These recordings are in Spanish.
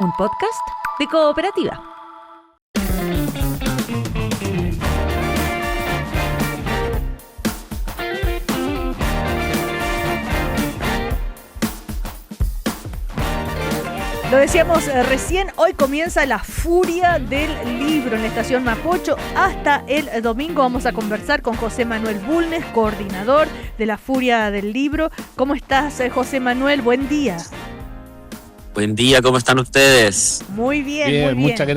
un podcast de Cooperativa. Lo decíamos recién, hoy comienza la Furia del Libro en la estación Mapocho. Hasta el domingo vamos a conversar con José Manuel Bulnes, coordinador de la Furia del Libro. ¿Cómo estás, José Manuel? Buen día. Buen día, ¿cómo están ustedes? Muy bien, muy bien. Muchas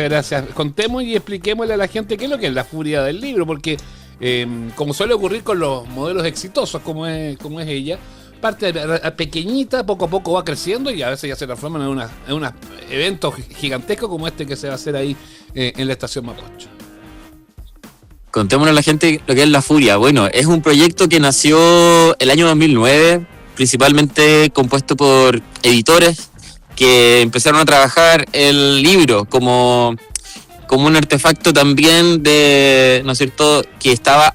gracias. Contemos y expliquémosle a la gente qué es lo que es la Furia del Libro, porque como suele ocurrir con los modelos exitosos como es ella, parte pequeñita, poco a poco va creciendo y a veces ya se transforman en unos eventos gigantescos como este que se va a hacer ahí en la estación Mapocho. Contémosle a la gente lo que es la Furia. Bueno, es un proyecto que nació el año 2009, principalmente compuesto por editores que empezaron a trabajar el libro como un artefacto también de, ¿no es cierto?, que estaba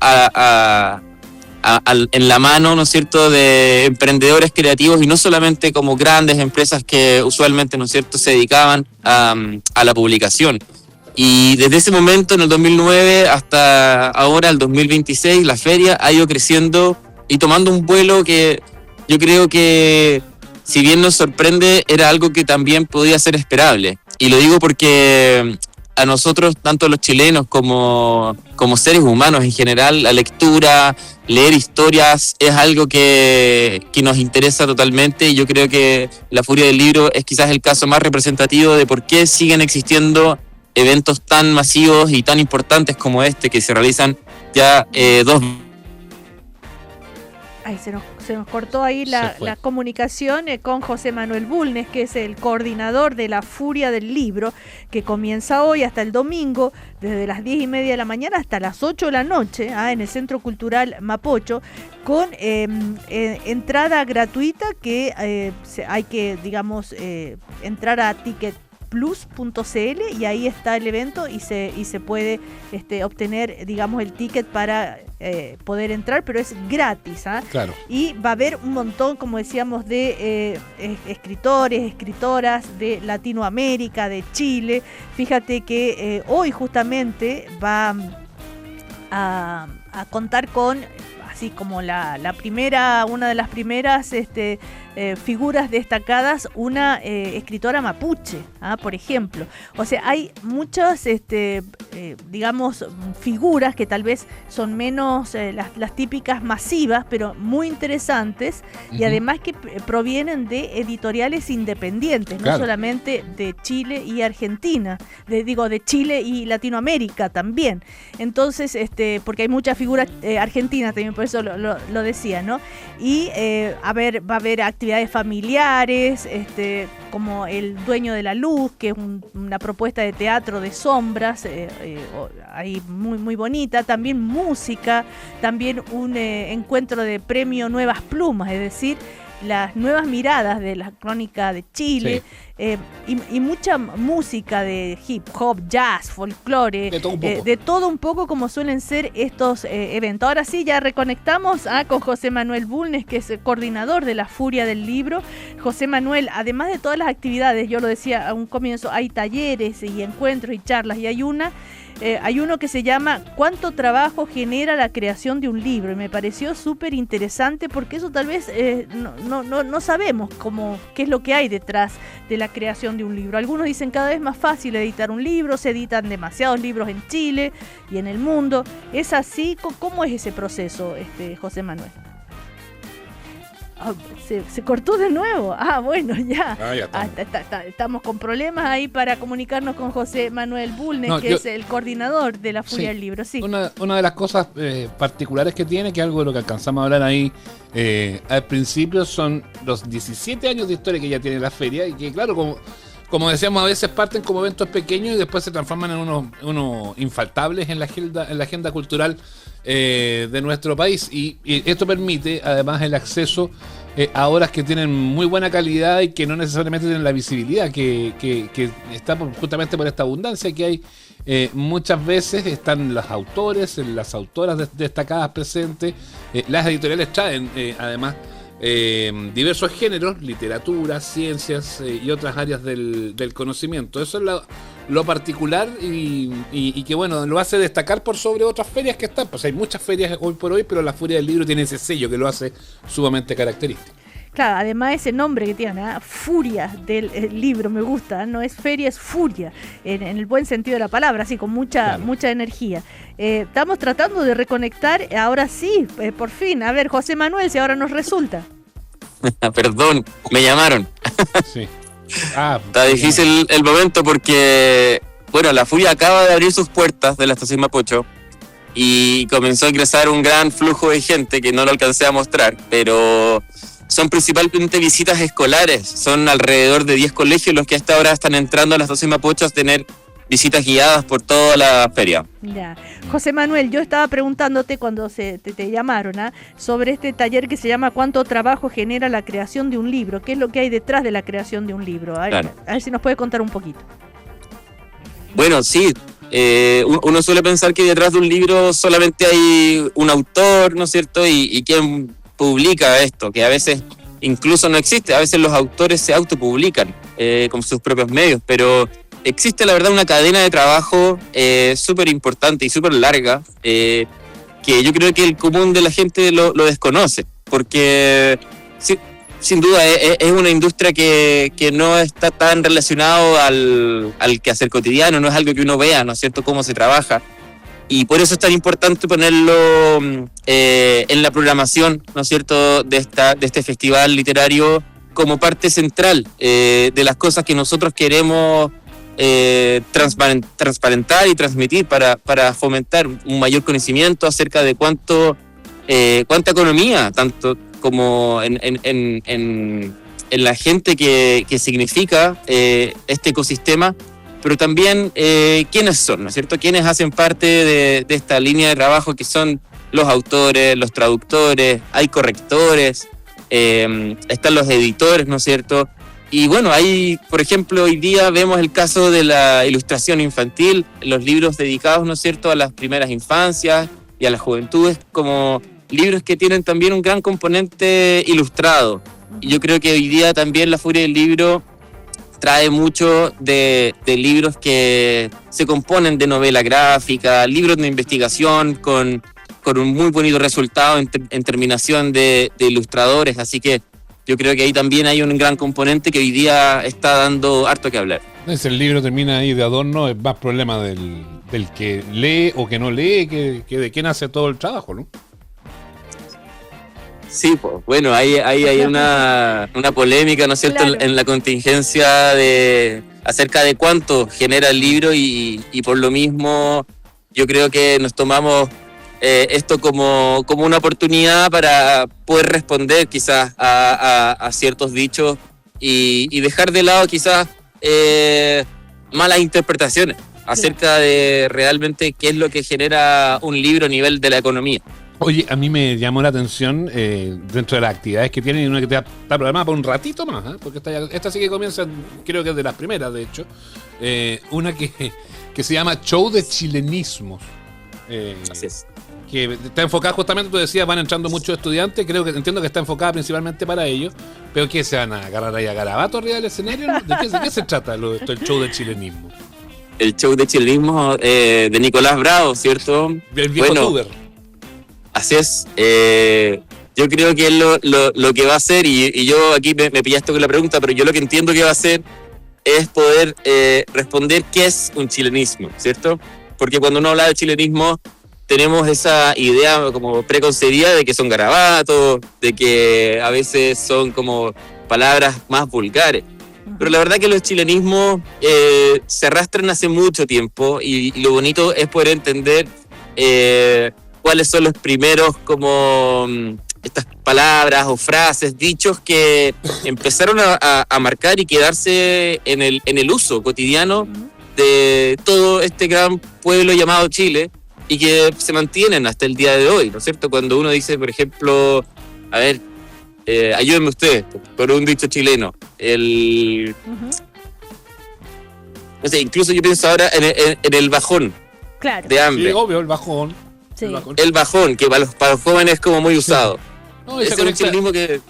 en la mano, ¿no es cierto?, de emprendedores creativos y no solamente como grandes empresas que usualmente, ¿no es cierto?, se dedicaban a la publicación. Y desde ese momento, en el 2009 hasta ahora, el 2026, la feria ha ido creciendo y tomando un vuelo que yo creo que, si bien nos sorprende, era algo que también podía ser esperable. Y lo digo porque a nosotros, tanto los chilenos como seres humanos en general, la lectura, leer historias es algo que nos interesa totalmente, y yo creo que la Furia del Libro es quizás el caso más representativo de por qué siguen existiendo eventos tan masivos y tan importantes como este, que se realizan ya dos. Ay, se nos cortó ahí la comunicación con José Manuel Bulnes, que es el coordinador de la Furia del Libro, que comienza hoy hasta el domingo, desde las 10:30 de la mañana hasta las 8 de la noche, en el Centro Cultural Mapocho, con entrada gratuita, que hay que, digamos, entrar a ticketplus.cl y ahí está el evento y se puede obtener, digamos, el ticket para poder entrar, pero es gratis. Claro. Y va a haber un montón, como decíamos, de escritores, escritoras de Latinoamérica, de Chile. Fíjate que hoy justamente va a contar con, así como la primera, una de las primeras figuras destacadas, una escritora mapuche, por ejemplo. O sea, hay muchas, digamos, figuras que tal vez son menos las típicas masivas, pero muy interesantes, y además que provienen de editoriales independientes, claro, no solamente de Chile y Argentina, de Chile y Latinoamérica también. Entonces, porque hay muchas figuras argentinas también, por eso lo decía, ¿no? Y va a haber actividades familiares, como El Dueño de la Luz, que es una propuesta de teatro de sombras, ahí muy, muy bonita. También música, también un encuentro de premio Nuevas Plumas, es decir, las nuevas miradas de la crónica de Chile, sí, y mucha música de hip hop, jazz, folclore, de todo un poco, como suelen ser estos eventos. Ahora sí, ya reconectamos con José Manuel Bulnes, que es el coordinador de la Furia del Libro. José Manuel, además de todas las actividades, yo lo decía a un comienzo, hay talleres y encuentros y charlas, y hay uno que se llama ¿Cuánto trabajo genera la creación de un libro? Y me pareció súper interesante, porque eso tal vez no sabemos qué es lo que hay detrás de la creación de un libro. Algunos dicen cada vez más fácil editar un libro, se editan demasiados libros en Chile y en el mundo. ¿Es así? ¿Cómo es ese proceso, José Manuel? Se cortó de nuevo. Bueno, ya. Estamos con problemas ahí para comunicarnos con José Manuel Bulnes, que es el coordinador de la Furia del Libro. Sí. Una de las cosas particulares que tiene, que algo de lo que alcanzamos a hablar ahí al principio, son los 17 años de historia que ya tiene la feria, y que, claro, como decíamos, a veces parten como eventos pequeños y después se transforman en unos infaltables en la agenda cultural de nuestro país, y esto permite además el acceso a obras que tienen muy buena calidad y que no necesariamente tienen la visibilidad que está justamente por esta abundancia que hay. Muchas veces están los autores, las autoras destacadas presentes, las editoriales traen además diversos géneros, literatura, ciencias y otras áreas del conocimiento. Eso es lo particular y que bueno, lo hace destacar por sobre otras ferias que están. Pues hay muchas ferias hoy por hoy, pero la Feria del Libro tiene ese sello que lo hace sumamente característico. Claro, además ese nombre que tiene, Furia del libro, me gusta, no es feria, es furia, en el buen sentido de la palabra, así con mucha energía. Estamos tratando de reconectar, ahora sí, por fin. A ver, José Manuel, si ahora nos resulta. Perdón, me llamaron. Sí. Está difícil el momento porque, bueno, la Furia acaba de abrir sus puertas de la estación Mapocho y comenzó a ingresar un gran flujo de gente que no lo alcancé a mostrar, pero son principalmente visitas escolares. Son alrededor de 10 colegios los que hasta ahora están entrando a la estación Mapocho a tener visitas guiadas por toda la feria. Ya. José Manuel, yo estaba preguntándote cuando te llamaron sobre este taller que se llama ¿Cuánto trabajo genera la creación de un libro? ¿Qué es lo que hay detrás de la creación de un libro? A ver si nos puede contar un poquito. Bueno, sí. Uno suele pensar que detrás de un libro solamente hay un autor, ¿no es cierto? Y quien publica esto, que a veces incluso no existe. A veces los autores se autopublican con sus propios medios, pero existe la verdad una cadena de trabajo súper importante y súper larga que yo creo que el común de la gente lo desconoce, porque sin duda es una industria que no está tan relacionado al quehacer cotidiano, no es algo que uno vea, ¿no es cierto?, cómo se trabaja. Y por eso es tan importante ponerlo en la programación, ¿no es cierto?, de este festival literario como parte central de las cosas que nosotros queremos transparentar y transmitir para fomentar un mayor conocimiento acerca de cuánta economía, tanto como en la gente que significa este ecosistema, pero también quiénes son, ¿no es cierto? Quiénes hacen parte de esta línea de trabajo, que son los autores, los traductores, hay correctores, están los editores, ¿no es cierto? Y bueno, ahí, por ejemplo, hoy día vemos el caso de la ilustración infantil, los libros dedicados, ¿no es cierto?, a las primeras infancias y a las juventudes, como libros que tienen también un gran componente ilustrado. Y yo creo que hoy día también la Furia del Libro trae mucho de libros que se componen de novela gráfica, libros de investigación con un muy bonito resultado en terminación de ilustradores, así que yo creo que ahí también hay un gran componente que hoy día está dando harto que hablar. Si el libro termina ahí de adorno, es más problema del que lee o que no lee que de quién hace todo el trabajo, ¿no? Sí, pues bueno, ahí hay una polémica, ¿no es cierto?, claro, en la contingencia acerca de cuánto genera el libro y por lo mismo yo creo que nos tomamos esto como una oportunidad para poder responder quizás a ciertos dichos y dejar de lado quizás malas interpretaciones acerca de realmente qué es lo que genera un libro a nivel de la economía. Oye, a mí me llamó la atención dentro de las actividades que tienen, y una que está programada por un ratito más, porque esta sí que comienza, creo que es de las primeras, de hecho, una que se llama Show de Chilenismos. Así es. Que está enfocada justamente, tú decías, van entrando muchos estudiantes, entiendo que está enfocada principalmente para ellos, pero ¿qué se van a agarrar ahí a garabato arriba del escenario? ¿De qué se trata el show de chilenismo? El show de chilenismo de Nicolás Bravo, ¿cierto? El viejo tuber. Así es. Yo creo que él lo que va a hacer, y yo aquí me pillaste con la pregunta, pero yo lo que entiendo que va a hacer es poder responder qué es un chilenismo, ¿cierto? Porque cuando uno habla de chilenismo tenemos esa idea como preconcebida de que son garabatos, de que a veces son como palabras más vulgares. Pero la verdad que los chilenismos se arrastran hace mucho tiempo y lo bonito es poder entender cuáles son los primeros como estas palabras o frases, dichos que empezaron a marcar y quedarse en el uso cotidiano de todo este gran pueblo llamado Chile, y que se mantienen hasta el día de hoy, ¿no es cierto? Cuando uno dice, por ejemplo, a ver, ayúdenme ustedes, por un dicho chileno, no sé, incluso yo pienso ahora en el bajón, claro, de hambre. Sí, obvio, el bajón. Sí. El bajón, que para los jóvenes es como muy usado. No, ese es un chilenismo que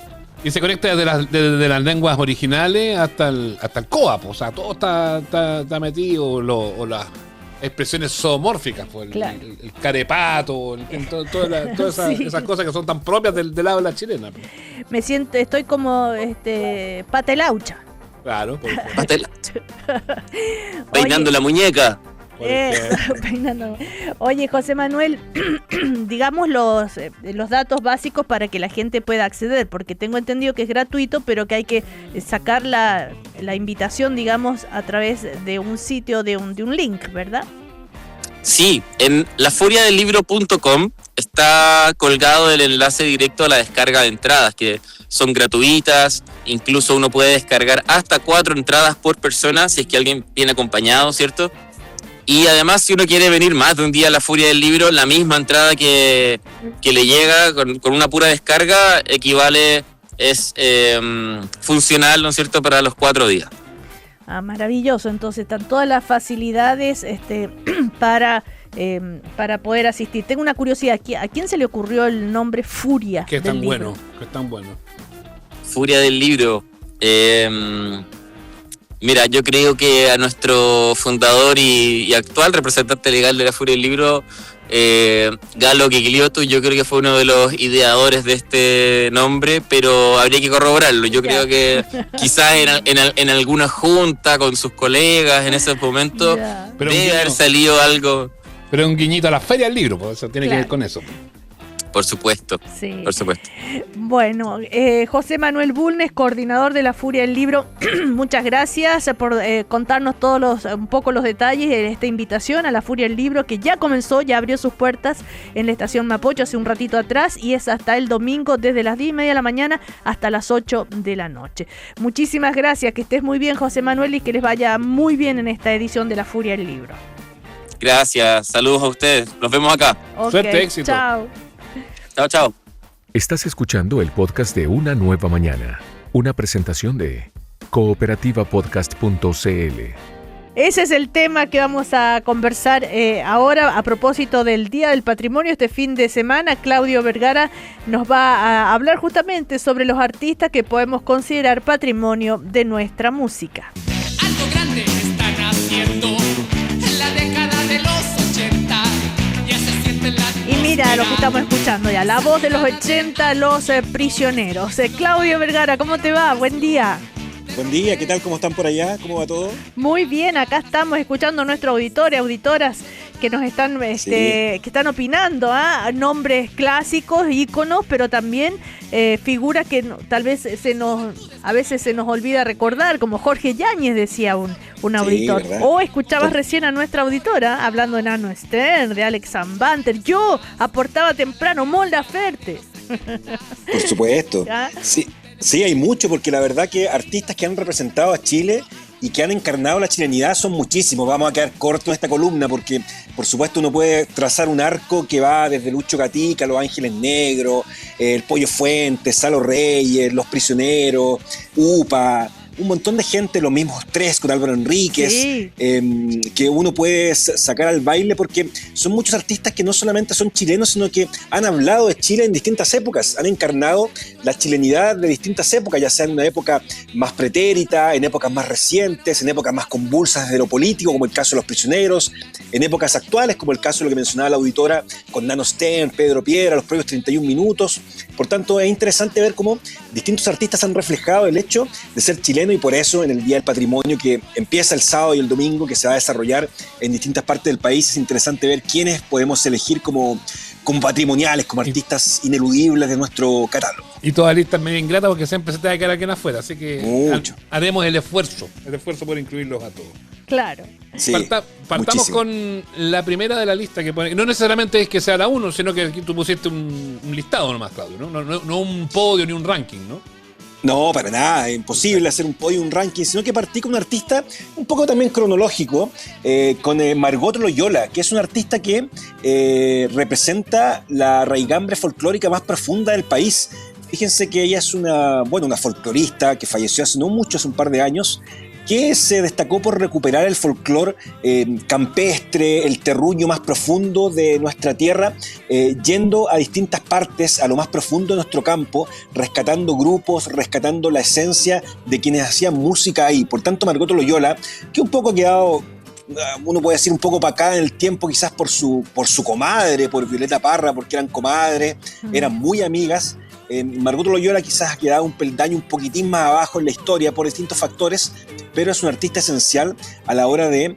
Y se conecta desde las lenguas originales hasta el coap, o sea, todo está metido, o las expresiones zoomórficas, pues, Claro. el carepato, todas Sí. esas cosas que son tan propias del habla chilena. Me siento, estoy como patelaucha. Claro, por ejemplo. Pastel. Peinando la muñeca. Por ejemplo. Peinando. Oye, José Manuel, digamos los datos básicos para que la gente pueda acceder, porque tengo entendido que es gratuito, pero que hay que sacar la invitación, digamos, a través de un sitio, de un link, ¿verdad? Sí, en lafuriadelibro.com está colgado el enlace directo a la descarga de entradas, que son gratuitas. Incluso uno puede descargar hasta 4 entradas por persona si es que alguien viene acompañado, ¿cierto? Y además, si uno quiere venir más de un día a la Furia del Libro, la misma entrada que le llega con una pura descarga es funcional, ¿no es cierto?, para los 4 días. Ah, maravilloso. Entonces están todas las facilidades para poder asistir. Tengo una curiosidad. ¿A quién se le ocurrió el nombre Furia Que es del tan libro? bueno, que es tan bueno. Furia del Libro. Mira, yo creo que a nuestro fundador y actual representante legal de la Furia del Libro, Galo Quigliotu, yo creo que fue uno de los ideadores de este nombre, pero habría que corroborarlo. Yo creo que quizás en alguna junta con sus colegas en ese momento Ya. Pero debe haber salido algo, Pero un guiñito a la feria del libro, pues eso tiene que Claro. ver con eso. por supuesto. Sí. Por supuesto. Bueno, José Manuel Bulnes, coordinador de la Furia del Libro, muchas gracias por contarnos un poco los detalles de esta invitación a la Furia del Libro, que ya comenzó, ya abrió sus puertas en la estación Mapocho hace un ratito atrás, y es hasta el domingo desde las 10:30 de la mañana hasta las 8 de la noche. Muchísimas gracias, que estés muy bien, José Manuel, y que les vaya muy bien en esta edición de la Furia del Libro. Gracias, saludos a ustedes. Nos vemos acá. Ok, Suerte, éxito. Chao. Chao, chao. Estás escuchando el podcast de Una Nueva Mañana, una presentación de cooperativapodcast.cl. Ese es el tema que vamos a conversar ahora a propósito del Día del Patrimonio este fin de semana. Claudio Vergara nos va a hablar justamente sobre los artistas que podemos considerar patrimonio de nuestra música. Algo grande están haciendo en la década de los 80. Ya se siente la Y mira lo que estamos escuchando ya, la voz de los 80, Los Prisioneros. Claudio Vergara, ¿cómo te va? Buen día. Buen día, ¿qué tal? ¿Cómo están por allá? ¿Cómo va todo? Muy bien, acá estamos escuchando a nuestros auditores, auditoras que nos están, que están opinando, nombres clásicos, íconos, pero también figuras que tal vez a veces se nos olvida recordar, como Jorge Yáñez, decía un auditor. ¿verdad? O escuchabas recién a nuestra auditora hablando de Nano Stern, de Alex Zambanter. Yo aportaba temprano, Molda Ferte. Por supuesto. ¿Ya? Sí, hay mucho, porque la verdad que artistas que han representado a Chile y que han encarnado la chilenidad son muchísimos. Vamos a quedar cortos en esta columna porque, por supuesto, uno puede trazar un arco que va desde Lucho Gatica, Los Ángeles Negros, el Pollo Fuentes, Salo Reyes, Los Prisioneros, UPA, un montón de gente, los mismos Tres con Álvaro Enríquez, Sí. que uno puede sacar al baile, porque son muchos artistas que no solamente son chilenos, sino que han hablado de Chile en distintas épocas, han encarnado la chilenidad de distintas épocas, ya sea en una época más pretérita, en épocas más recientes, en épocas más convulsas desde lo político, como el caso de Los Prisioneros, en épocas actuales, como el caso de lo que mencionaba la auditora con Nano Stern, Pedro Piedra, los propios 31 minutos. Por tanto, es interesante ver cómo distintos artistas han reflejado el hecho de ser chileno, y por eso en el Día del Patrimonio, que empieza el sábado y el domingo, que se va a desarrollar en distintas partes del país, es interesante ver quiénes podemos elegir como patrimoniales, como artistas ineludibles de nuestro catálogo. Y toda lista es medio ingrata porque siempre se te va a quedar aquí en afuera, así que Mucho. haremos el esfuerzo por incluirlos a todos. Claro. Sí, Partamos muchísimo. con la primera de la lista que pone. No necesariamente es que sea la 1, sino que aquí tú pusiste un listado nomás, Claudio, ¿no? No un podio ni un ranking, ¿no? No, para nada, es imposible hacer un podio, un ranking, sino que partí con un artista un poco también cronológico, con Margot Loyola, que es un artista que representa la raigambre folclórica más profunda del país. Fíjense que ella es una folclorista que falleció hace no mucho, hace un par de años, que se destacó por recuperar el folclore campestre, el terruño más profundo de nuestra tierra, yendo a distintas partes, a lo más profundo de nuestro campo, rescatando grupos, rescatando la esencia de quienes hacían música ahí. Por tanto, Margot Loyola, que un poco ha quedado, uno puede decir un poco para acá en el tiempo, quizás por su comadre, por Violeta Parra, porque eran comadres, eran muy amigas. Margot Loyola quizás ha quedado un peldaño un poquitín más abajo en la historia por distintos factores, pero es un artista esencial a la hora de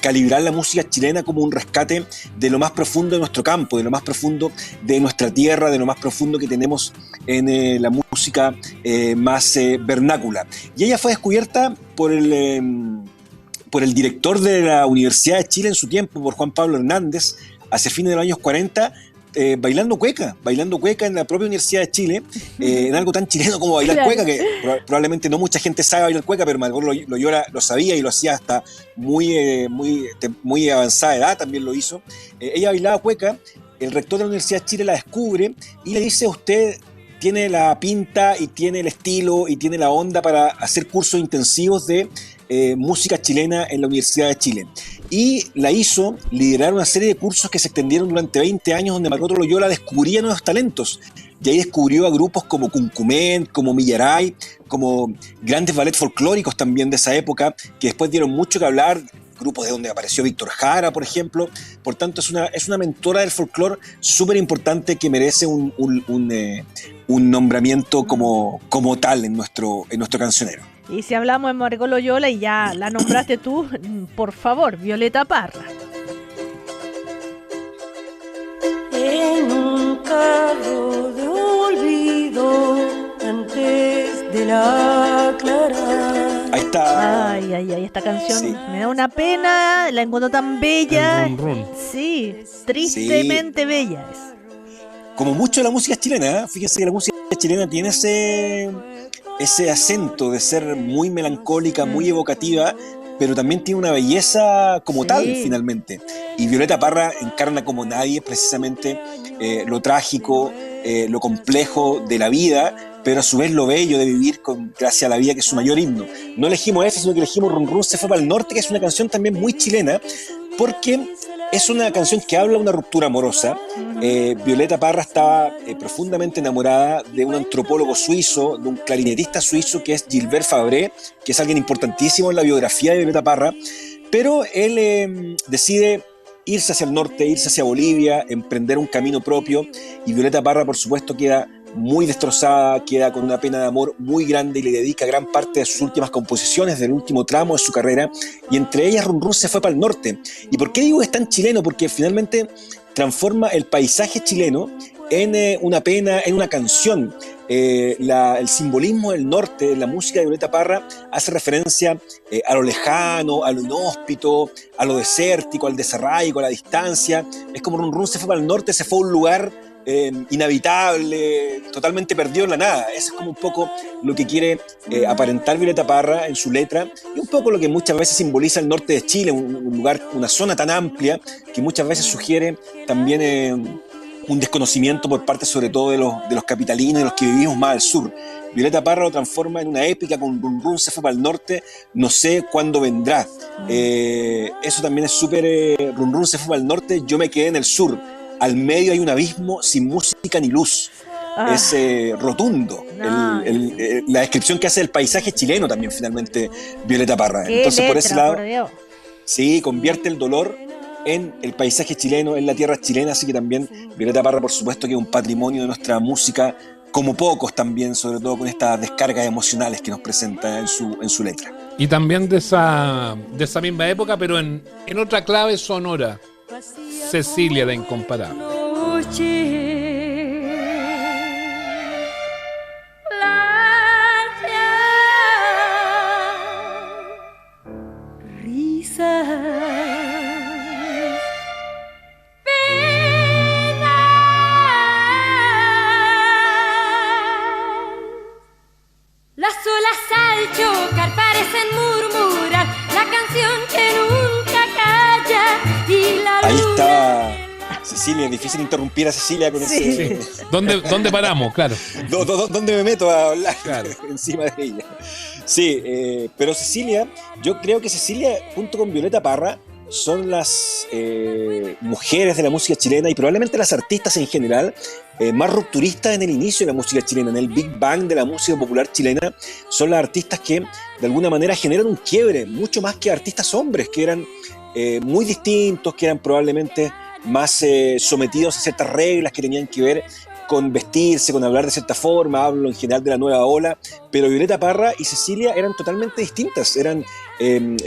calibrar la música chilena como un rescate de lo más profundo de nuestro campo, de lo más profundo de nuestra tierra, de lo más profundo que tenemos en la música más vernácula. Y ella fue descubierta por el director de la Universidad de Chile en su tiempo, por Juan Pablo Hernández, hacia fines de los años 40, bailando cueca en la propia Universidad de Chile, en algo tan chileno como bailar cueca, que probablemente no mucha gente sabe bailar cueca, pero Margot Loyola lo sabía y lo hacía hasta muy avanzada edad, también lo hizo. Ella bailaba cueca, el rector de la Universidad de Chile la descubre y le dice: usted tiene la pinta y tiene el estilo y tiene la onda para hacer cursos intensivos de música chilena en la Universidad de Chile. Y la hizo liderar una serie de cursos que se extendieron durante 20 años, donde Margot Loyola descubría nuevos talentos. Y ahí descubrió a grupos como Cuncumén, como Millaray, como grandes ballets folclóricos también de esa época, que después dieron mucho que hablar, grupos de donde apareció Víctor Jara, por ejemplo. Por tanto, es una mentora del folclore súper importante que merece un nombramiento como tal en nuestro cancionero. Y si hablamos de Margot Loyola y ya la nombraste tú, por favor, Violeta Parra. En un carro de olvido antes de la clara. Ahí está. Ay, esta canción sí. Me da una pena, la encuentro tan bella. El run, run. Sí, tristemente bella es. Como mucho de la música chilena, fíjense que la música chilena tiene ese acento de ser muy melancólica, muy evocativa, pero también tiene una belleza como tal, finalmente. Y Violeta Parra encarna como nadie precisamente lo trágico, lo complejo de la vida, pero a su vez lo bello de vivir gracias a la vida, que es su mayor himno. No elegimos ese, sino que elegimos Run Run se fue para el norte, que es una canción también muy chilena, porque es una canción que habla de una ruptura amorosa. Violeta Parra estaba profundamente enamorada de un antropólogo suizo, de un clarinetista suizo que es Gilbert Fabre, que es alguien importantísimo en la biografía de Violeta Parra, pero él decide irse hacia el norte, irse hacia Bolivia, emprender un camino propio, y Violeta Parra, por supuesto, queda muy destrozada, queda con una pena de amor muy grande y le dedica gran parte de sus últimas composiciones del último tramo de su carrera, y entre ellas Run Run se fue para el norte. ¿Y por qué digo que es tan chileno? Porque finalmente transforma el paisaje chileno en una pena, en una canción. El simbolismo del norte, la música de Violeta Parra hace referencia a lo lejano, a lo inhóspito, a lo desértico, al desarraigo, a la distancia. Es como Run Run se fue para el norte, se fue a un lugar inhabitable, totalmente perdido en la nada. Eso es como un poco lo que quiere aparentar Violeta Parra en su letra, y un poco lo que muchas veces simboliza el norte de Chile, un lugar, una zona tan amplia que muchas veces sugiere también un desconocimiento por parte sobre todo de los capitalinos, de los que vivimos más al sur. Violeta Parra lo transforma en una épica con Run Run se fue para el norte, no sé cuándo vendrá. Eso también es súper Run Run se fue para el norte, yo me quedé en el sur. Al medio hay un abismo sin música ni luz. Es rotundo. La descripción que hace del paisaje chileno también, finalmente, Violeta Parra. Entonces, por ese lado, sí, convierte el dolor en el paisaje chileno, en la tierra chilena. Así que también Violeta Parra, por supuesto, que es un patrimonio de nuestra música, como pocos también, sobre todo con estas descargas emocionales que nos presenta en su letra. Y también de esa misma época, pero en otra clave sonora. Cecilia, la incomparable. Risas, penas, las olas al chocar parecen murmurar la canción que nunca calla y la Ahí está Cecilia, es difícil interrumpir a Cecilia con ese... ¿Dónde paramos? Claro. ¿Dónde me meto a hablar? Claro. Encima de ella? Sí, pero Cecilia, yo creo que Cecilia, junto con Violeta Parra, son las mujeres de la música chilena y probablemente las artistas en general más rupturistas en el inicio de la música chilena, en el Big Bang de la música popular chilena. Son las artistas que de alguna manera generan un quiebre, mucho más que artistas hombres, que eran muy distintos, que eran probablemente más sometidos a ciertas reglas que tenían que ver con vestirse, con hablar de cierta forma. Hablo en general de la nueva ola, pero Violeta Parra y Cecilia eran totalmente distintas, eran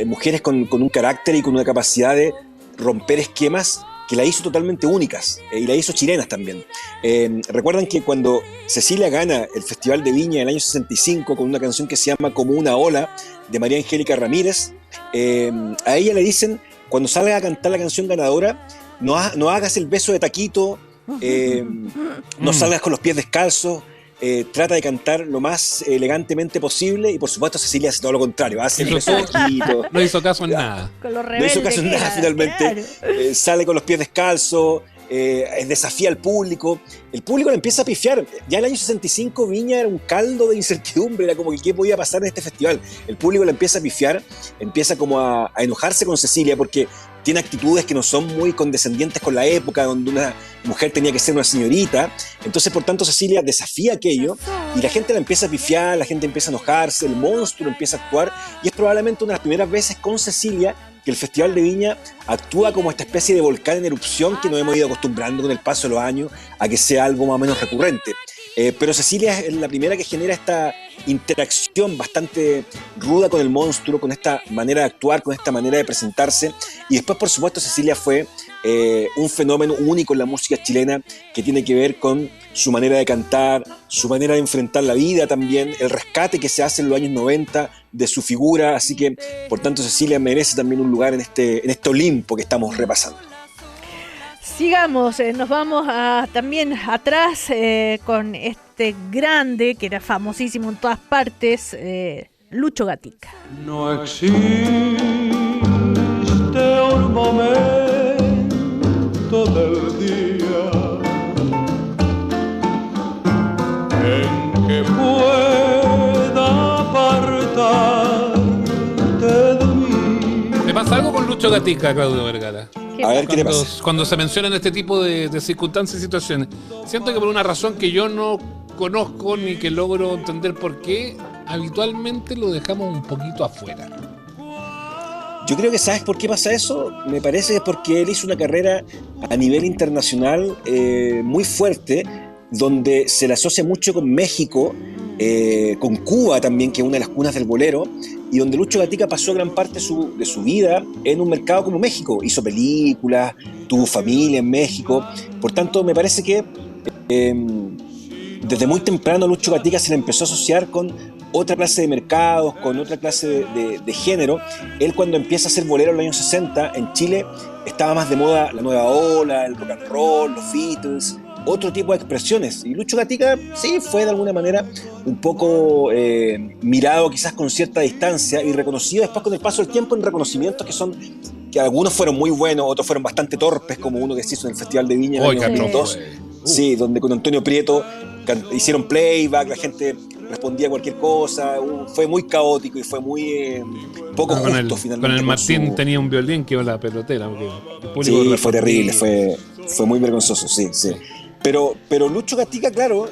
mujeres con un carácter y con una capacidad de romper esquemas que la hizo totalmente únicas, y la hizo chilenas también. Recuerdan que cuando Cecilia gana el Festival de Viña en el año 65 con una canción que se llama Como una ola, de María Angélica Ramírez, a ella le dicen, cuando salga a cantar la canción ganadora, no hagas el beso de taquito, no salgas con los pies descalzos, trata de cantar lo más elegantemente posible. Y por supuesto Cecilia hace todo lo contrario, hace el beso de taquito, No hizo caso en nada. Con los no hizo caso en nada finalmente, claro. sale con los pies descalzos, desafía al público. El público le empieza a pifiar. Ya el año 65 Viña era un caldo de incertidumbre, era como que qué podía pasar en este festival. El público le empieza a pifiar, empieza como a enojarse con Cecilia porque tiene actitudes que no son muy condescendientes con la época, donde una mujer tenía que ser una señorita. Entonces, por tanto, Cecilia desafía aquello y la gente la empieza a pifiar, la gente empieza a enojarse, el monstruo empieza a actuar, y es probablemente una de las primeras veces con Cecilia que el Festival de Viña actúa como esta especie de volcán en erupción que nos hemos ido acostumbrando con el paso de los años a que sea algo más o menos recurrente. Pero Cecilia es la primera que genera esta interacción bastante ruda con el monstruo, con esta manera de actuar, con esta manera de presentarse. Y después, por supuesto, Cecilia fue un fenómeno único en la música chilena, que tiene que ver con su manera de cantar, su manera de enfrentar la vida también, el rescate que se hace en los años 90 de su figura. Así que, por tanto, Cecilia merece también un lugar en este Olimpo que estamos repasando. Sigamos, nos vamos también atrás con este grande que era famosísimo en todas partes, Lucho Gatica. No existe un momento del día en que pueda apartarte de mí. ¿Le pasa algo con Lucho Gatica, Claudio Vergara? A ver, ¿qué le pasa? Cuando se mencionan este tipo de circunstancias y situaciones, siento que por una razón que yo no conozco ni que logro entender por qué, habitualmente lo dejamos un poquito afuera. Yo creo que ¿sabes por qué pasa eso? Me parece que es porque él hizo una carrera a nivel internacional muy fuerte, donde se le asocia mucho con México, con Cuba también, que es una de las cunas del bolero, y donde Lucho Gatica pasó gran parte de su vida en un mercado como México. Hizo películas, tuvo familia en México. Por tanto, me parece que desde muy temprano Lucho Gatica se le empezó a asociar con otra clase de mercados, con otra clase de género. Él, cuando empieza a hacer bolero en los años 60, en Chile estaba más de moda la nueva ola, el rock and roll, los Beatles, otro tipo de expresiones. Y Lucho Gatica sí fue de alguna manera un poco mirado quizás con cierta distancia y reconocido después con el paso del tiempo en reconocimientos que algunos fueron muy buenos, otros fueron bastante torpes, como uno que se hizo en el Festival de Viña en el año 2002. Sí, donde con Antonio Prieto hicieron playback, la gente respondía a cualquier cosa, fue muy caótico y fue muy poco justo finalmente. Con el Martín tenía un violín que iba a la pelotera. Sí, fue terrible, fue muy vergonzoso, sí. Pero Lucho Gatica, claro,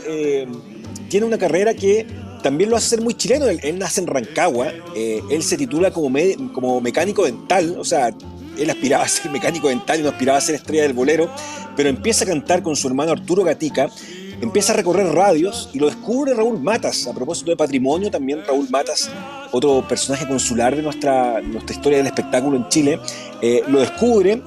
tiene una carrera que también lo hace ser muy chileno. Él nace en Rancagua, él se titula como mecánico dental, o sea, él aspiraba a ser mecánico dental y no aspiraba a ser estrella del bolero, pero empieza a cantar con su hermano Arturo Gatica, empieza a recorrer radios y lo descubre Raúl Matas. A propósito de patrimonio, también Raúl Matas, otro personaje consular de nuestra historia del espectáculo en Chile, lo descubre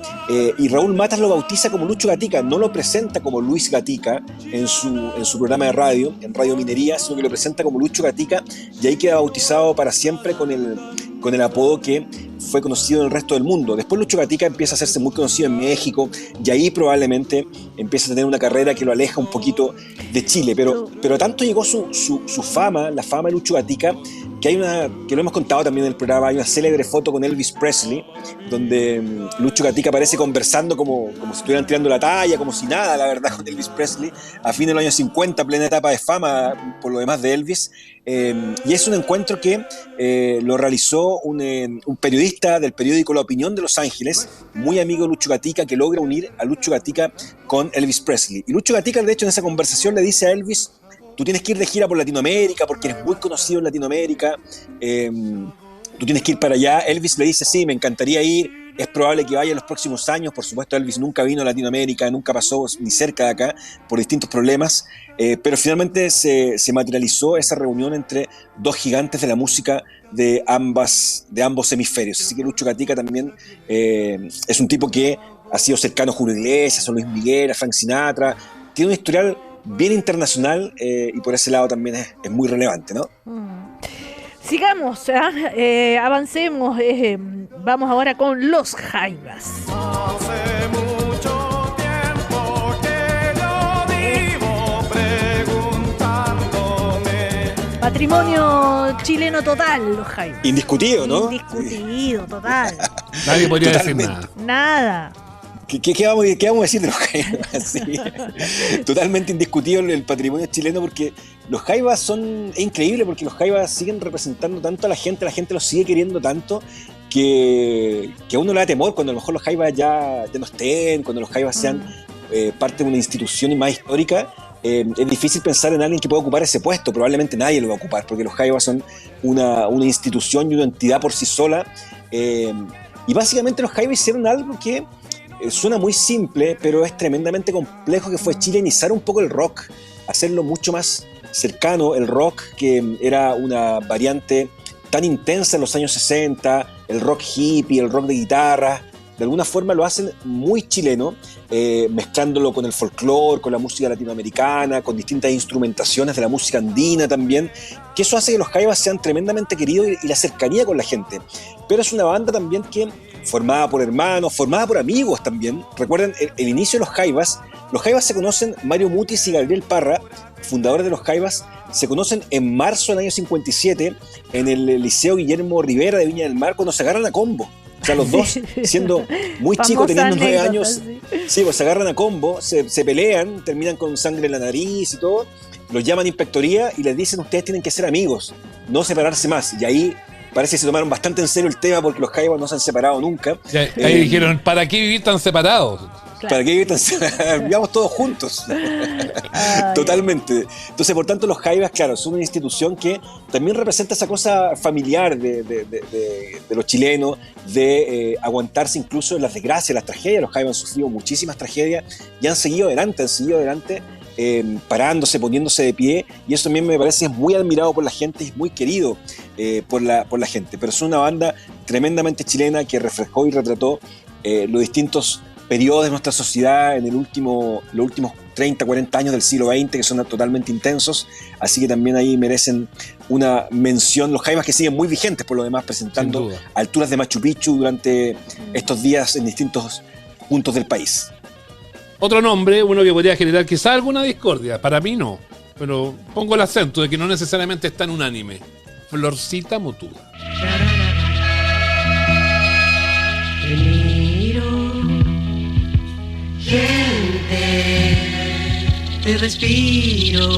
y Raúl Matas lo bautiza como Lucho Gatica. No lo presenta como Luis Gatica en su programa de radio, en Radio Minería, sino que lo presenta como Lucho Gatica, y ahí queda bautizado para siempre con el apodo que fue conocido en el resto del mundo. Después Lucho Gatica empieza a hacerse muy conocido en México y ahí probablemente empieza a tener una carrera que lo aleja un poquito de Chile, pero tanto llegó su fama, la fama de Lucho Gatica, que que lo hemos contado también en el programa, hay una célebre foto con Elvis Presley, donde Lucho Gatica aparece conversando como si estuvieran tirando la talla, como si nada, la verdad, con Elvis Presley, a fines de los años 50, plena etapa de fama, por lo demás de Elvis. Y es un encuentro que lo realizó un periodista del periódico La Opinión de Los Ángeles, muy amigo de Lucho Gatica, que logra unir a Lucho Gatica con Elvis Presley. Y Lucho Gatica, de hecho, en esa conversación le dice a Elvis: tú tienes que ir de gira por Latinoamérica porque eres muy conocido en Latinoamérica, tú tienes que ir para allá. Elvis le dice: sí, me encantaría ir, es probable que vaya en los próximos años. Por supuesto, Elvis nunca vino a Latinoamérica, nunca pasó ni cerca de acá por distintos problemas, pero finalmente se materializó esa reunión entre dos gigantes de la música de ambos hemisferios. Así que Lucho Gatica también es un tipo que ha sido cercano a Julio Iglesias, a Luis Miguel, a Frank Sinatra, tiene un historial bien internacional, y por ese lado también es muy relevante, ¿no? Sigamos, avancemos, vamos ahora con Los Jaivas. Hace mucho tiempo que yo vivo preguntándome. Patrimonio chileno total, Los Jaivas. Indiscutido, ¿no? Indiscutido, total. Nadie podría decir Totalmente. nada. Nada. ¿Qué vamos a decir de los Jaivas? Sí. Totalmente indiscutible el patrimonio chileno, porque los Jaivas es increíble, porque los Jaivas siguen representando tanto a la gente los sigue queriendo tanto, que a uno le da temor cuando a lo mejor los Jaivas ya no estén, cuando los Jaivas sean parte de una institución más histórica. Es difícil pensar en alguien que pueda ocupar ese puesto. Probablemente nadie lo va a ocupar, porque los Jaivas son una institución y una entidad por sí sola, y básicamente los Jaivas hicieron algo que suena muy simple, pero es tremendamente complejo, que fue chilenizar un poco el rock, hacerlo mucho más cercano. El rock, que era una variante tan intensa en los años 60, el rock hippie, el rock de guitarra, de alguna forma lo hacen muy chileno, mezclándolo con el folclore, con la música latinoamericana, con distintas instrumentaciones de la música andina también, que eso hace que los Jaivas sean tremendamente queridos y la cercanía con la gente. Pero es una banda también que formada por hermanos, formada por amigos también. Recuerden el inicio de los Jaivas se conocen, Mario Mutis y Gabriel Parra, fundadores de los Jaivas, se conocen en marzo del año 57 en el Liceo Guillermo Rivera de Viña del Mar, cuando se agarran a combo. O sea, los dos, siendo muy chicos, teniendo 9 años, sí, pues se agarran a combo, se pelean, terminan con sangre en la nariz y todo, los llaman a inspectoría y les dicen: ustedes tienen que ser amigos, no separarse más. Y ahí parece que se tomaron bastante en serio el tema, porque los Jaivas no se han separado nunca. Ahí dijeron: ¿para qué vivir tan separados? Claro. ¿Para qué vivir tan separados? Vivamos todos juntos. Totalmente. Entonces, por tanto, los Jaivas, claro, son una institución que también representa esa cosa familiar de los chilenos, de aguantarse incluso en las desgracias, las tragedias. Los Jaivas han sufrido muchísimas tragedias y han seguido adelante, parándose, poniéndose de pie, y eso también me parece muy admirado por la gente y es muy querido por la gente. Pero es una banda tremendamente chilena que reflejó y retrató los distintos periodos de nuestra sociedad en los últimos 30, 40 años del siglo XX, que son totalmente intensos, así que también ahí merecen una mención. Los Jaivas, que siguen muy vigentes por lo demás, presentando alturas de Machu Picchu durante estos días en distintos puntos del país. Otro nombre, uno que podría generar quizá alguna discordia, para mí no, pero pongo el acento de que no necesariamente es tan unánime: Florcita Motúa. Te miro, gente, te respiro.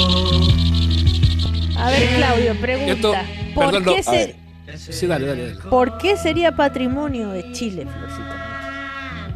A ver, Claudio, pregunta. Dale. ¿Por qué sería patrimonio de Chile, Florcita?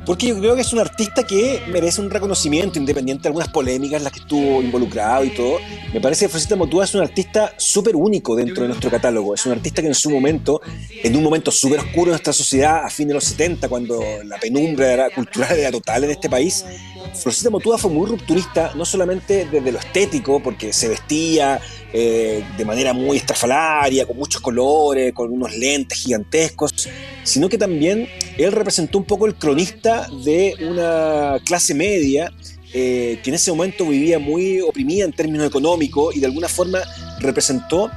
Porque yo creo que es un artista que merece un reconocimiento, independiente de algunas polémicas en las que estuvo involucrado y todo. Me parece que Florcita Motúa es un artista súper único dentro de nuestro catálogo. Es un artista que en un momento súper oscuro de nuestra sociedad, a fines de los 70, cuando la penumbra cultural era total en este país, Florcita Motúa fue muy rupturista, no solamente desde lo estético, porque se vestía de manera muy estrafalaria, con muchos colores, con unos lentes gigantescos, sino que también él representó un poco el cronista de una clase media que en ese momento vivía muy oprimida en términos económicos, y de alguna forma representó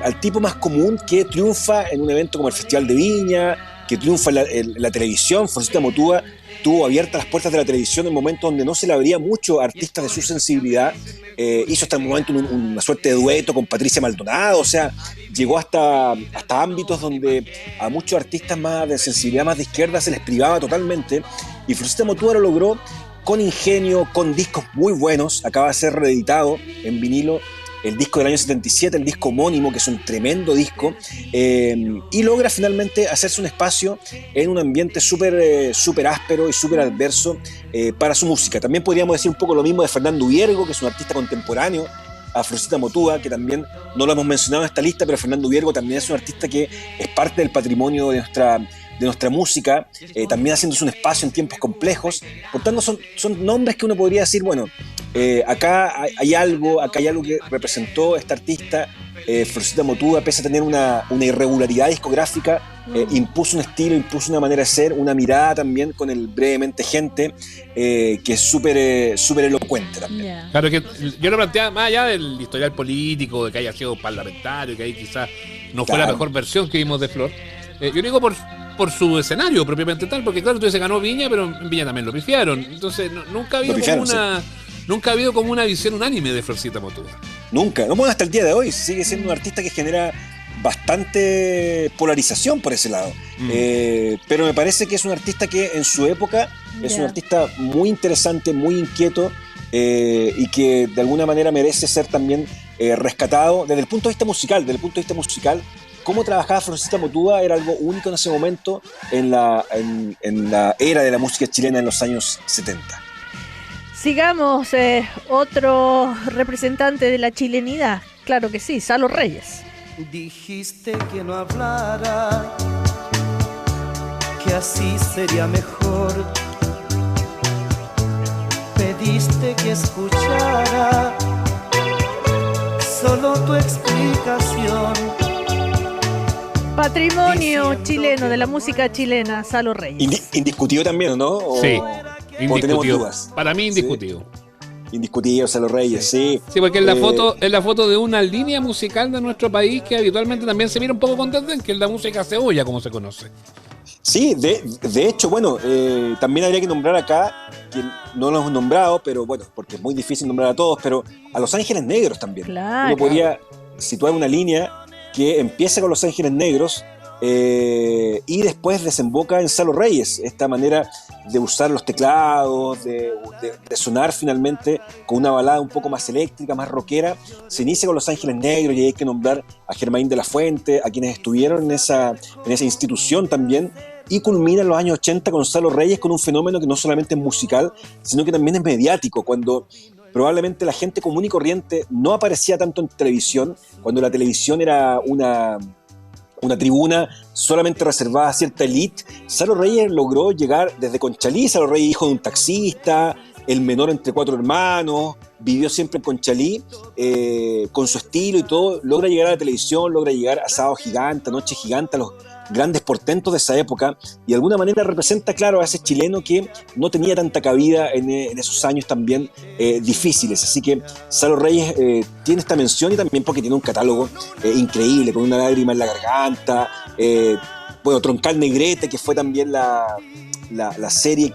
al tipo más común que triunfa en un evento como el Festival de Viña, que triunfa en la televisión. Florcita Motúa tuvo abiertas las puertas de la televisión en momentos donde no se le abría mucho a artistas de su sensibilidad. Hizo hasta el momento una suerte de dueto con Patricia Maldonado, o sea, llegó hasta ámbitos donde a muchos artistas más de sensibilidad más de izquierda se les privaba totalmente, y Florcita Motúa lo logró con ingenio, con discos muy buenos. Acaba de ser reeditado en vinilo el disco del año 77, el disco homónimo, que es un tremendo disco, y logra finalmente hacerse un espacio en un ambiente súper áspero y súper adverso para su música. También podríamos decir un poco lo mismo de Fernando Viergo, que es un artista contemporáneo a Florcita Motúa, que también no lo hemos mencionado en esta lista, pero Fernando Viergo también es un artista que es parte del patrimonio de nuestra música, también haciéndose un espacio en tiempos complejos. Por tanto, son nombres que uno podría decir, bueno, acá hay algo que representó esta artista. Florcita Motúa, pese a tener una irregularidad discográfica, impuso un estilo, impuso una manera de ser, una mirada también con el Brevemente Gente, que es súper elocuente también. Yeah. Claro, que yo lo planteaba más allá del historial político, de que haya sido parlamentario, que ahí quizás no fue la mejor versión que vimos de Flor. Yo digo por su escenario propiamente tal, porque claro, entonces se ganó Viña, pero en Viña también lo pifiaron. Entonces nunca ha habido como una visión unánime de Florcita Motúa. Nunca, no, bueno, hasta el día de hoy sigue siendo un artista que genera bastante polarización por ese lado. Pero me parece que es un artista que en su época es un artista muy interesante, muy inquieto, y que de alguna manera merece ser también rescatado desde el punto de vista musical. Cómo trabajaba Florcita Motúa era algo único en ese momento en la era de la música chilena en los años 70. Sigamos, otro representante de la chilenidad, claro que sí, Salo Reyes. Dijiste que no hablara, que así sería mejor. Pediste que escuchara solo tu explicación. Patrimonio chileno, de la música chilena, Salo Reyes. Indiscutido también, ¿no? Sí, indiscutido. Para mí indiscutido. Sí. Indiscutido, Salo Reyes, sí. Sí, porque es la foto de una línea musical de nuestro país que habitualmente también se mira un poco con desdén, que es la música cebolla, como se conoce. Sí, de hecho, bueno, también habría que nombrar acá, que no lo hemos nombrado, pero bueno, porque es muy difícil nombrar a todos, pero a Los Ángeles Negros también. Claro. Uno podría situar una línea que empieza con Los Ángeles Negros y después desemboca en Salo Reyes, esta manera de usar los teclados, de sonar finalmente con una balada un poco más eléctrica, más rockera. Se inicia con Los Ángeles Negros y hay que nombrar a Germain de la Fuente, a quienes estuvieron en esa institución también, y culmina en los años 80 con Salo Reyes, con un fenómeno que no solamente es musical, sino que también es mediático, cuando probablemente la gente común y corriente no aparecía tanto en televisión, cuando la televisión era una tribuna solamente reservada a cierta élite. Salo Reyes logró llegar desde Conchalí. Salo Reyes, hijo de un taxista, el menor entre 4 hermanos, vivió siempre en Conchalí, con su estilo y todo, logra llegar a la televisión, logra llegar a Sábado Gigante, a Noche Gigante, a los grandes portentos de esa época, y de alguna manera representa, claro, a ese chileno que no tenía tanta cabida en esos años también difíciles. Así que Salo Reyes tiene esta mención, y también porque tiene un catálogo increíble, con Una lágrima en la garganta, bueno, Troncal Negrete, que fue también la serie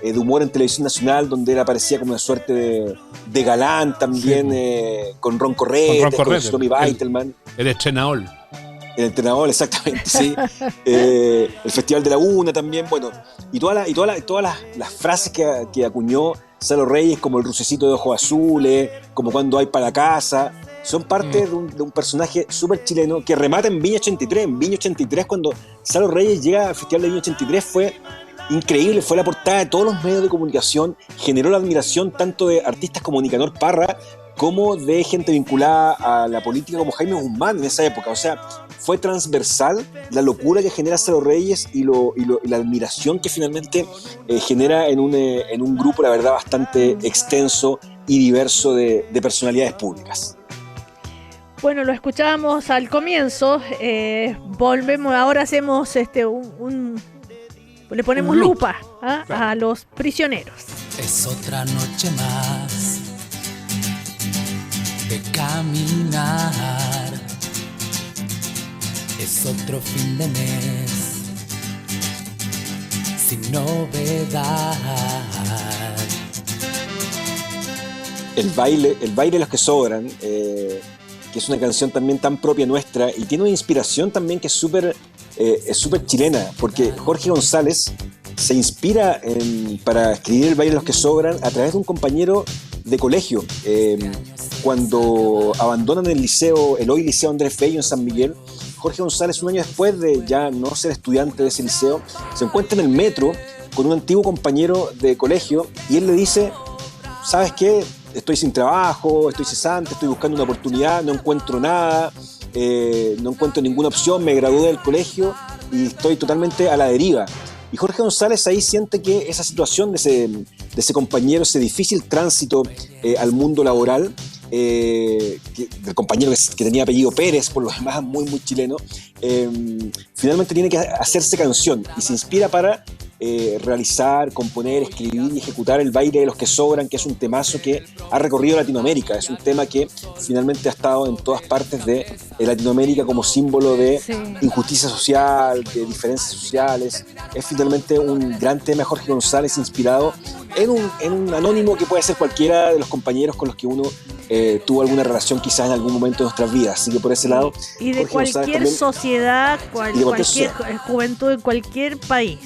de humor en Televisión Nacional, donde él aparecía como una suerte de galán también, sí, con Ron Correte, con Tommy Beitelman. El estrenador. El entrenador, exactamente, sí. El Festival de la Una también, bueno. Y todas las frases que acuñó Salo Reyes, como el Rucecito de Ojos Azules, como Cuando hay para casa, son parte de un personaje súper chileno que remata en Viña 83. En Viña 83, cuando Salo Reyes llega al Festival de Viña 83, fue increíble, fue la portada de todos los medios de comunicación, generó la admiración tanto de artistas como Nicanor Parra, como de gente vinculada a la política como Jaime Guzmán en esa época. O sea, fue transversal la locura que genera Salo Reyes y la admiración que finalmente genera en un grupo, la verdad, bastante extenso y diverso de personalidades públicas. Bueno, lo escuchábamos al comienzo, volvemos, ahora hacemos le ponemos lupa, ¿ah? Claro, a Los Prisioneros. Es otra noche más de caminar, es otro fin de mes sin novedad. El baile de los que sobran, que es una canción también tan propia nuestra y tiene una inspiración también que es súper chilena, porque Jorge González se inspira para escribir El baile de los que sobran a través de un compañero de colegio. Cuando abandonan el hoy liceo Andrés Bello en San Miguel, Jorge González, un año después de ya no ser estudiante de ese liceo, se encuentra en el metro con un antiguo compañero de colegio y él le dice: ¿sabes qué? Estoy sin trabajo, estoy cesante, estoy buscando una oportunidad, no encuentro nada, no encuentro ninguna opción, me gradué del colegio y estoy totalmente a la deriva. Y Jorge González ahí siente que esa situación de ese compañero, ese difícil tránsito al mundo laboral, del compañero que tenía apellido Pérez, por lo demás muy, muy chileno, finalmente tiene que hacerse canción y se inspira para realizar, componer, escribir y ejecutar El baile de los que sobran, que es un temazo que ha recorrido Latinoamérica. Es un tema que finalmente ha estado en todas partes de Latinoamérica como símbolo de injusticia social, de diferencias sociales. Es finalmente un gran tema de Jorge González, inspirado en un anónimo que puede ser cualquiera de los compañeros con los que uno tuvo alguna relación quizás en algún momento de nuestras vidas. Así que por ese lado, y de Jorge cualquier sociedad, cualquier sociedad. Juventud en cualquier país.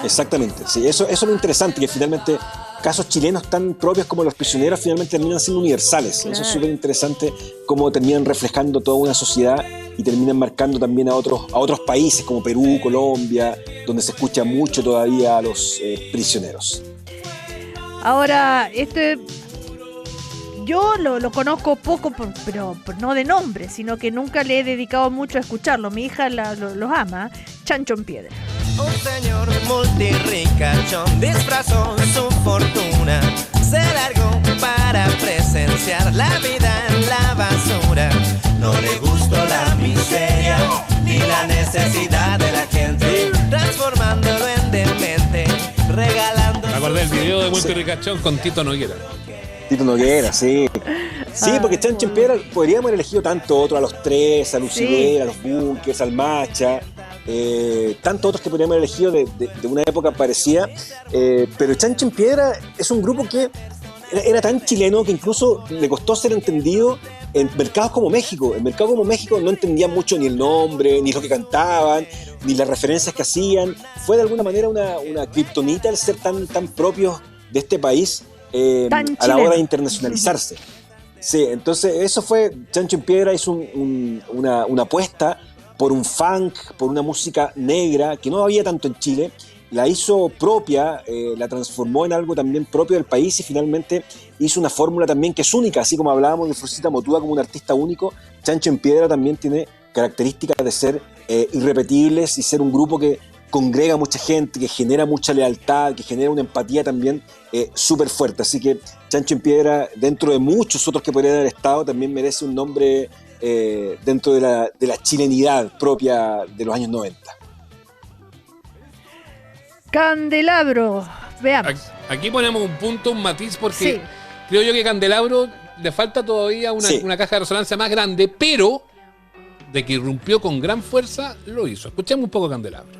Exactamente, sí, eso es lo interesante, que finalmente casos chilenos tan propios como Los Prisioneros finalmente terminan siendo universales. Claro. Eso es súper interesante, cómo terminan reflejando toda una sociedad y terminan marcando también a otros países como Perú, Colombia, donde se escucha mucho todavía a los prisioneros. Ahora, yo lo conozco poco, pero no de nombre, sino que nunca le he dedicado mucho a escucharlo. Mi hija los ama. Chancho en Piedra. Un señor multirricachón disfrazó su fortuna, se largó para presenciar la vida en la basura. No le gustó la miseria ni la necesidad de la gente, transformándolo en demente, regalando. Me acordé del video de multirricachón con Tito Noguera. Tito Noguera, sí. Sí, porque Chancho en Piedra podríamos haber elegido tanto otro, a Los Tres, a Lucibel, a Los Bunkers, al Macha, tantos otros que podríamos haber elegido de una época parecida, pero Chancho en Piedra es un grupo que era tan chileno que incluso le costó ser entendido en mercados como México. En mercados como México no entendían mucho ni el nombre, ni lo que cantaban, ni las referencias que hacían. Fue de alguna manera una kriptonita el ser tan propios de este país a la hora de internacionalizarse. Sí, entonces eso fue, Chancho en Piedra hizo una apuesta por un funk, por una música negra que no había tanto en Chile, la hizo propia, la transformó en algo también propio del país y finalmente hizo una fórmula también que es única, así como hablábamos de Florcita Motúa como un artista único. Chancho en Piedra también tiene características de ser irrepetibles y ser un grupo que congrega mucha gente, que genera mucha lealtad, que genera una empatía también súper fuerte. Así que Chancho en Piedra, dentro de muchos otros que podrían haber estado, también merece un nombre dentro de la chilenidad propia de los años 90. Candelabro, veamos. Aquí ponemos un punto, un matiz, porque creo yo que Candelabro le falta todavía una caja de resonancia más grande, pero de que irrumpió con gran fuerza, lo hizo. Escuchemos un poco Candelabro.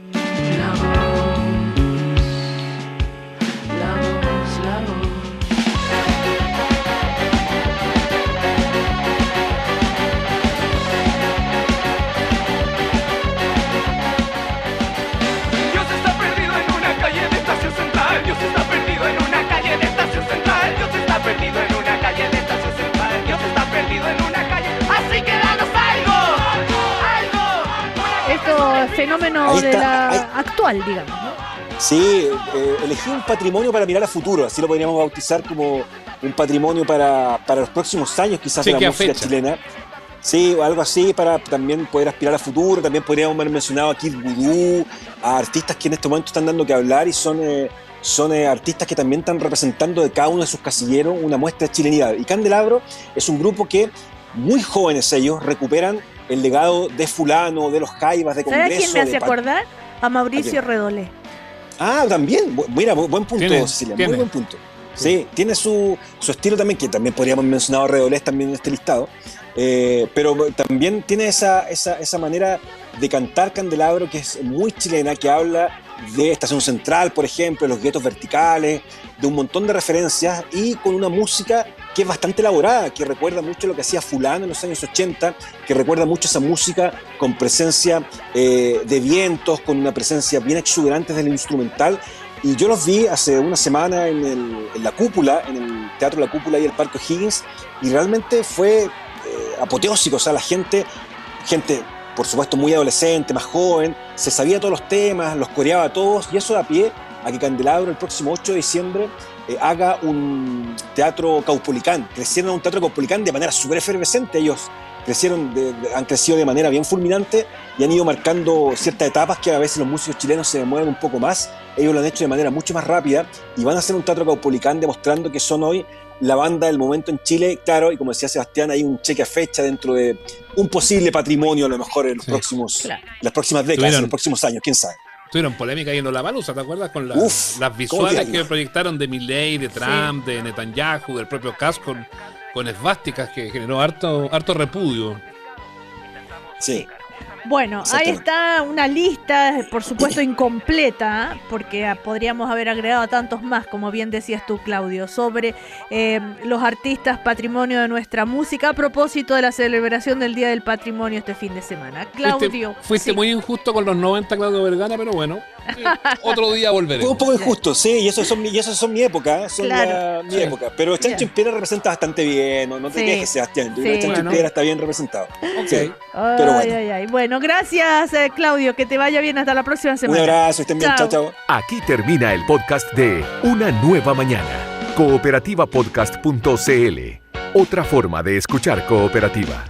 Fenómeno de la actual, digamos, ¿no? Sí, elegí un patrimonio para mirar a futuro, así lo podríamos bautizar, como un patrimonio para los próximos años quizás de la música chilena. Sí, algo así para también poder aspirar a futuro. También podríamos haber mencionado a Kid Voodoo, a artistas que en este momento están dando que hablar y son artistas que también están representando de cada uno de sus casilleros una muestra de chilenidad. Y Candelabro es un grupo que, muy jóvenes ellos, recuperan el legado de fulano, de los Jaivas, de Congreso. ¿Sabes quién me hace acordar? A Mauricio Redolé. Ah, también. Mira, buen punto, Cecilia. Muy buen punto. Sí, tiene su estilo también, que también podríamos haber mencionado a Redolé también en este listado. Pero también tiene esa manera de cantar Candelabro que es muy chilena, que habla de Estación Central, por ejemplo, de los Guetos Verticales, de un montón de referencias y con una música que es bastante elaborada, que recuerda mucho lo que hacía fulano en los años 80, que recuerda mucho esa música con presencia de vientos, con una presencia bien exuberante del instrumental. Y yo los vi hace una semana en la Cúpula, en el Teatro La Cúpula y el Parque O'Higgins, y realmente fue apoteósico. O sea, la gente, por supuesto, muy adolescente, más joven, se sabía todos los temas, los coreaba todos, y eso da pie a que Candelabro el próximo 8 de diciembre haga un teatro caupolicán. Crecieron a un teatro caupolicán de manera súper efervescente. Ellos han crecido de manera bien fulminante y han ido marcando ciertas etapas que a veces los músicos chilenos se demoran un poco más. Ellos lo han hecho de manera mucho más rápida y van a hacer un teatro caupolicán demostrando que son hoy la banda del momento en Chile. Claro, y como decía Sebastián, hay un cheque a fecha dentro de un posible patrimonio a lo mejor en las próximas décadas, en los próximos años, quién sabe. Tuvieron polémica ahí en Lollapalooza, ¿te acuerdas? Con las visuales que proyectaron de Milei, de Trump, de Netanyahu, del propio Kass con esvásticas, que generó harto repudio. Sí. Bueno, ahí está una lista, por supuesto incompleta, porque podríamos haber agregado tantos más, como bien decías tú, Claudio, sobre los artistas patrimonio de nuestra música a propósito de la celebración del Día del Patrimonio este fin de semana. Claudio. Fuiste muy injusto con los 90, Claudio Vergara, pero bueno, otro día volveré. Fue un poco injusto, sí, y esos son mi época, mi época. Pero Chancho en Piedra representa bastante bien, no te quejes, Sebastián. Yo creo que Chancho en Piedra está bien representado. Okay. Pero bueno. Bueno, gracias, Claudio, que te vaya bien hasta la próxima semana. Un abrazo, estén bien, chao. Aquí termina el podcast de Una Nueva Mañana. Cooperativapodcast.cl. Otra forma de escuchar Cooperativa.